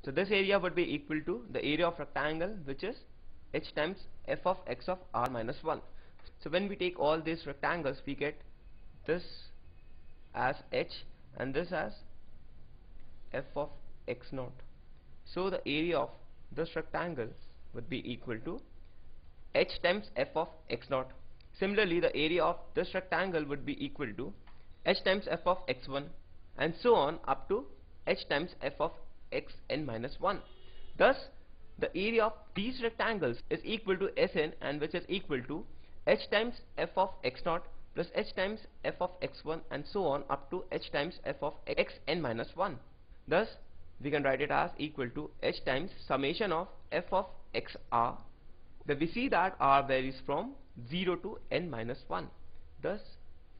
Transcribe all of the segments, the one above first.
So this area would be equal to the area of rectangle, which is h times f of x of r minus 1. So when we take all these rectangles, we get this as h and this as f of x naught. So the area of this rectangle would be equal to h times f of x naught. Similarly, the area of this rectangle would be equal to h times f of x1, and so on up to h times f of xn minus 1. Thus, the area of these rectangles is equal to Sn, and which is equal to h times f of x0 plus h times f of x1, and so on up to h times f of xn minus 1. Thus, we can write it as equal to h times summation of f of xr, where we see that r varies from 0 to n minus 1. Thus,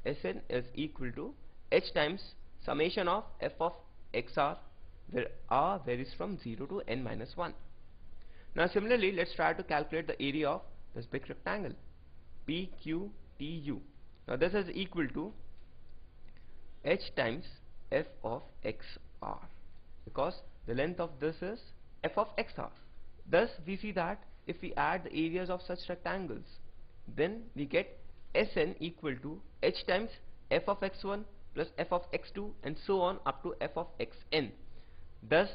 Sn is equal to h times summation of f of xr, where r varies from 0 to n minus 1. Now similarly, let's try to calculate the area of this big rectangle PQTU. Now this is equal to h times f of xr, because the length of this is f of xr. Thus we see that if we add the areas of such rectangles, then we get Sn equal to h times f of x1 plus f of x2, and so on up to f of xn. Thus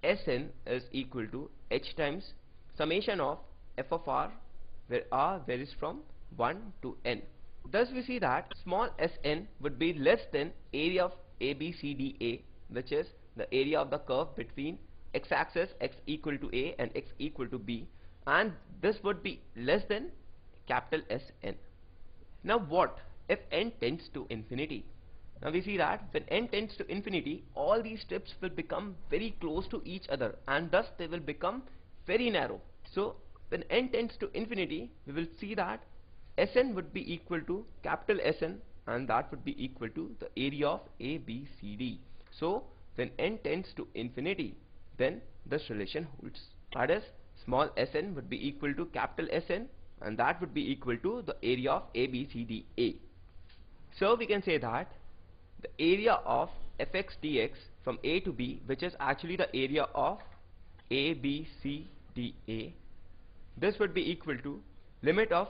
Sn is equal to h times summation of f of r, where r varies from 1 to n. Thus we see that small sn would be less than area of ABCDA, which is the area of the curve between x-axis x equal to a and x equal to b, and this would be less than capital Sn. Now what if n tends to infinity? Now we see that when n tends to infinity, all these strips will become very close to each other, and thus they will become very narrow. So when n tends to infinity, we will see that Sn would be equal to capital Sn, and that would be equal to the area of ABCD. So when n tends to infinity, then this relation holds. That is, small sn would be equal to capital Sn, and that would be equal to the area of ABCDA. So we can say that the area of fx dx from a to b, which is actually the area of ABCDA, this would be equal to limit of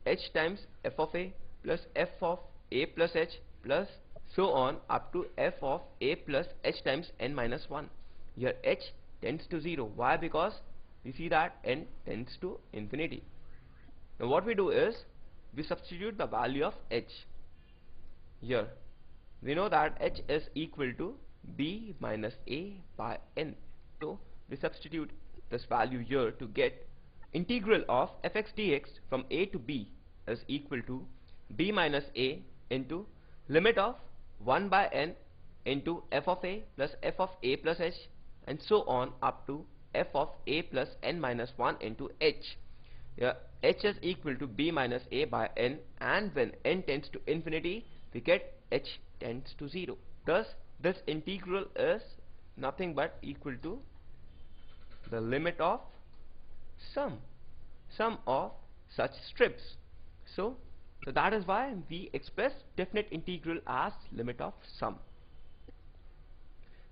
h times f of a plus f of a plus h plus so on up to f of a plus h times n minus 1. Here h tends to 0. Why? Because we see that n tends to infinity. Now what we do is we substitute the value of h. Here we know that h is equal to b minus a by n. So we substitute this value here to get integral of fx dx from a to b is equal to b minus a into limit of 1 by n into f of a plus f of a plus h, and so on up to f of a plus n minus 1 into h. Here h is equal to b minus a by n, and when n tends to infinity, we get h tends to 0. Thus this integral is nothing but equal to the limit of sum of such strips. So that is why we express definite integral as limit of sum.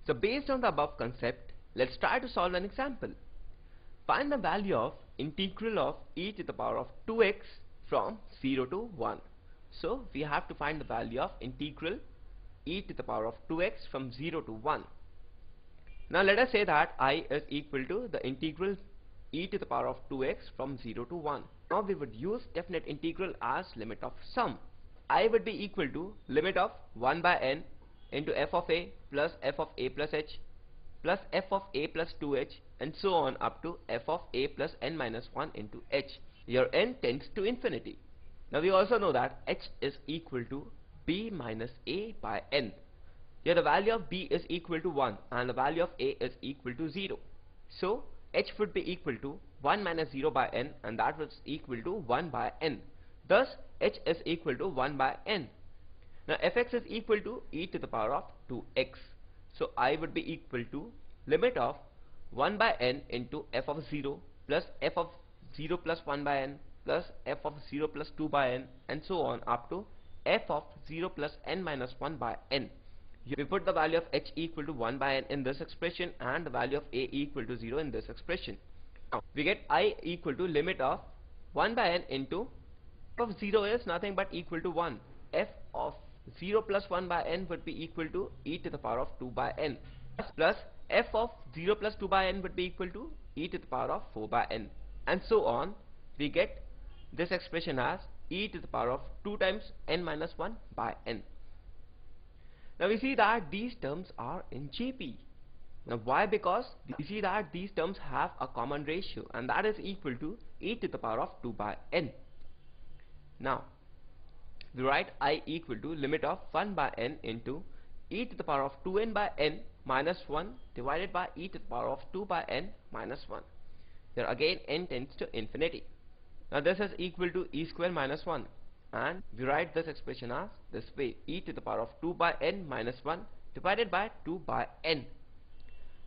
So based on the above concept, let's try to solve an example. Find the value of integral of e to the power of 2x from 0 to 1. So we have to find the value of integral e to the power of 2x from 0 to 1. Now let us say that I is equal to the integral e to the power of 2x from 0 to 1. Now we would use definite integral as limit of sum. I would be equal to limit of 1 by n into f of a plus f of a plus h plus f of a plus 2h, and so on up to f of a plus n minus 1 into h. Here n tends to infinity. Now we also know that h is equal to b minus a by n. Here the value of b is equal to 1 and the value of a is equal to 0. So h would be equal to 1 minus 0 by n, and that was equal to 1 by n. Thus h is equal to 1 by n. Now fx is equal to e to the power of 2x. So I would be equal to limit of 1 by n into f of 0 plus f of 0 plus 1 by n plus f of 0 plus 2 by n, and so on up to f of 0 plus n minus 1 by n. we put the value of h equal to 1 by n in this expression and the value of a equal to 0 in this expression. Now we get I equal to limit of 1 by n into f of 0 is nothing but equal to 1. F of 0 plus 1 by n would be equal to e to the power of 2 by n plus f of 0 plus 2 by n would be equal to e to the power of 4 by n, and so on. We get this expression as e to the power of 2 times n minus 1 by n. Now we see that these terms are in JP. Now why? Because we see that these terms have a common ratio, and that is equal to e to the power of 2 by n. Now we write I equal to limit of 1 by n into e to the power of 2n by n minus 1 divided by e to the power of 2 by n minus 1. Here again n tends to infinity. Now this is equal to e square minus 1, and we write this expression as this way: e to the power of 2 by n minus 1 divided by 2 by n.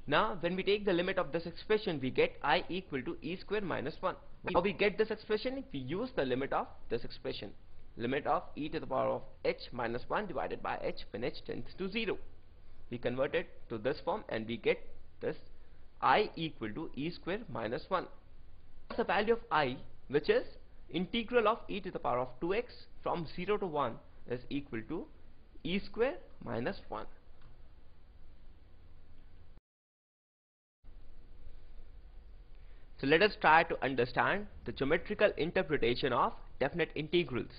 Now when we take the limit of this expression, we get I equal to e square minus 1. How we get this expression? If we use the limit of this expression, limit of e to the power of h minus 1 divided by h when h tends to 0. We convert it to this form and we get this I equal to e square minus 1. The value of I, which is integral of e to the power of 2x from 0 to 1, is equal to e square minus 1. So let us try to understand the geometrical interpretation of definite integrals.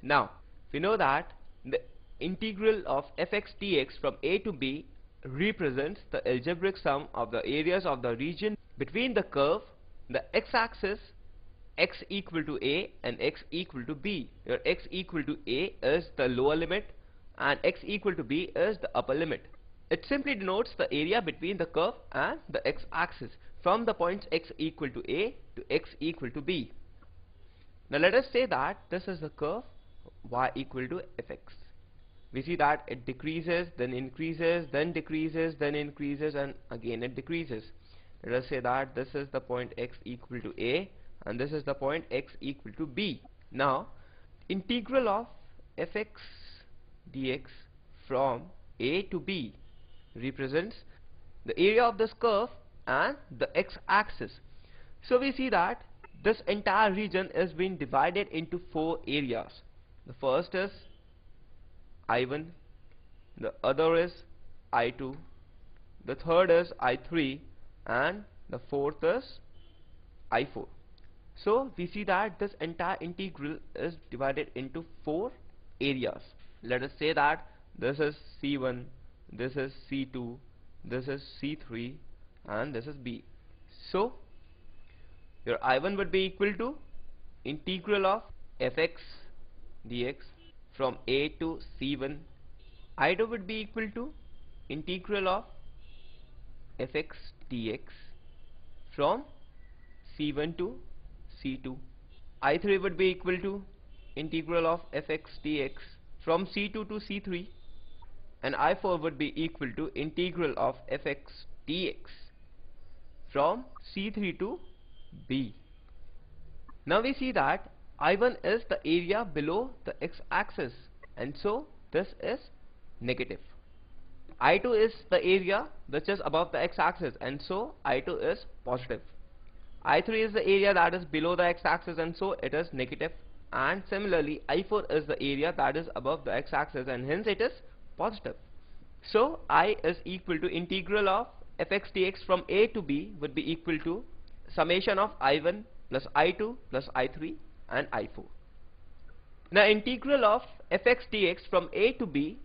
Now we know that the integral of fx dx from a to b represents the algebraic sum of the areas of the region between the curve, the x-axis, x equal to a and x equal to b. Where x equal to a is the lower limit and x equal to b is the upper limit. It simply denotes the area between the curve and the x-axis from the points x equal to a to x equal to b. Now let us say that this is the curve y equal to fx. We see that it decreases, then increases, then decreases, then increases, and again it decreases. Let us say that this is the point x equal to a and this is the point x equal to b. Now integral of fx dx from a to b represents the area of this curve and the x-axis. So we see that this entire region is being divided into 4 areas. The first is I1, the other is I2, the third is I3, and the fourth is I4. So we see that this entire integral is divided into 4 areas. Let us say that this is C1, this is C2, this is C3, and this is B. So your I1 would be equal to integral of fx dx from a to c1. I2 would be equal to integral of fx dx from c1 to c2. I3 would be equal to integral of fx dx from c2 to c3, and I4 would be equal to integral of fx dx from c3 to b. Now we see that I1 is the area below the x-axis, and so this is negative. I2 is the area which is above the x-axis, and so I2 is positive. I3 is the area that is below the x-axis, and so it is negative. And similarly I4 is the area that is above the x-axis, and hence it is positive. So I is equal to integral of fx dx from a to b would be equal to summation of I1 plus I2 plus I3 and I4. Now integral of fx dx from a to b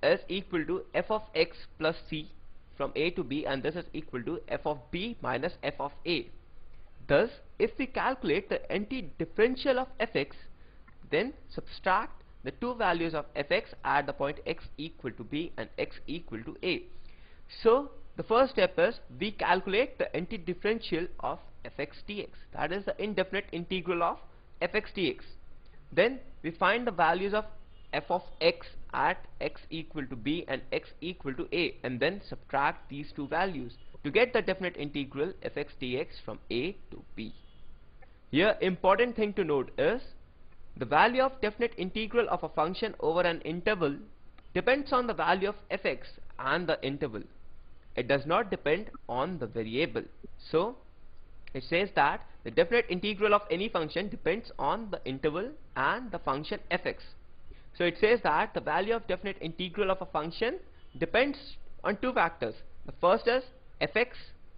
is equal to f of x plus c from a to b, and this is equal to f of b minus f of a. Thus if we calculate the antidifferential of fx, then subtract the two values of fx at the point x equal to b and x equal to a. So the first step is we calculate the antidifferential of fx dx, that is the indefinite integral of fx dx. Then we find the values of f of x at x equal to b and x equal to a, and then subtract these two values to get the definite integral fx dx from a to b. Here important thing to note is the value of definite integral of a function over an interval depends on the value of fx and the interval. It does not depend on the variable. So it says that the definite integral of any function depends on the interval and the function fx. So it says that the value of definite integral of a function depends on two factors. The first is fx,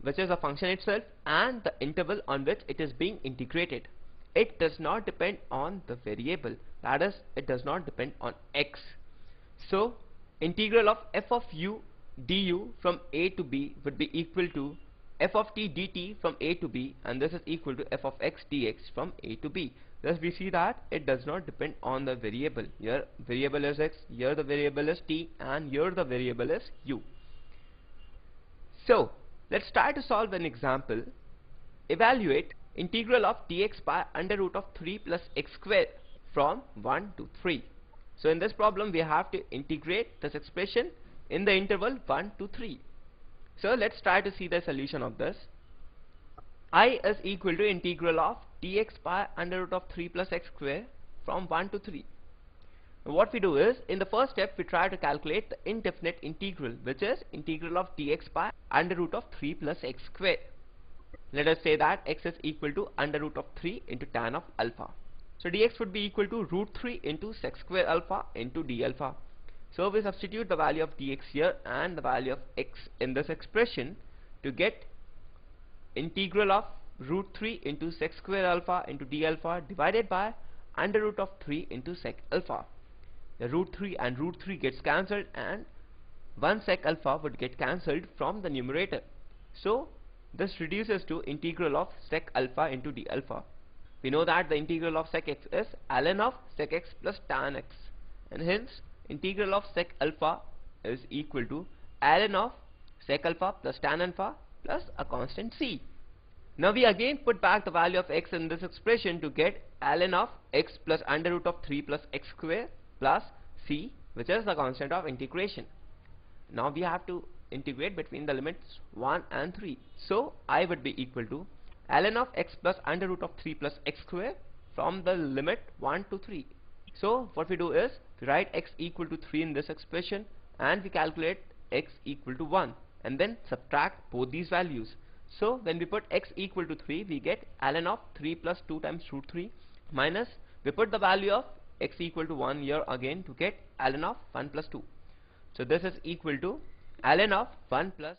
which is a function itself, and the interval on which it is being integrated. It does not depend on the variable, that is, it does not depend on x. So integral of f of u du from a to b would be equal to f of t dt from a to b, and this is equal to f of x dx from a to b. Thus we see that it does not depend on the variable. Here variable is x, here the variable is t, and here the variable is u. So let's try to solve an example. Evaluate integral of dx by under root of 3 plus x square from 1 to 3. So in this problem we have to integrate this expression in the interval 1 to 3. So let's try to see the solution of this. I is equal to integral of dx by under root of 3 plus x square from 1 to 3. Now what we do is, in the first step we try to calculate the indefinite integral, which is integral of dx by under root of 3 plus x square. Let us say that x is equal to under root of 3 into tan of alpha. So dx would be equal to root 3 into sec square alpha into d alpha. So we substitute the value of dx here and the value of x in this expression to get integral of root 3 into sec square alpha into d alpha divided by under root of 3 into sec alpha. The root 3 and root 3 gets cancelled, and 1 sec alpha would get cancelled from the numerator. So this reduces to integral of sec alpha into d alpha. We know that the integral of sec x is ln of sec x plus tan x, and hence integral of sec alpha is equal to ln of sec alpha plus tan alpha plus a constant c. Now we again put back the value of x in this expression to get ln of x plus under root of 3 plus x square plus c, which is the constant of integration. Now we have to integrate between the limits 1 and 3. So I would be equal to ln of x plus under root of 3 plus x square from the limit 1 to 3. So what we do is, we write x equal to 3 in this expression, and we calculate x equal to 1, and then subtract both these values. So when we put x equal to 3, we get ln of 3 plus 2 times root 3, minus we put the value of x equal to 1 here again to get ln of 1 plus 2. So this is equal to ln of 1 plus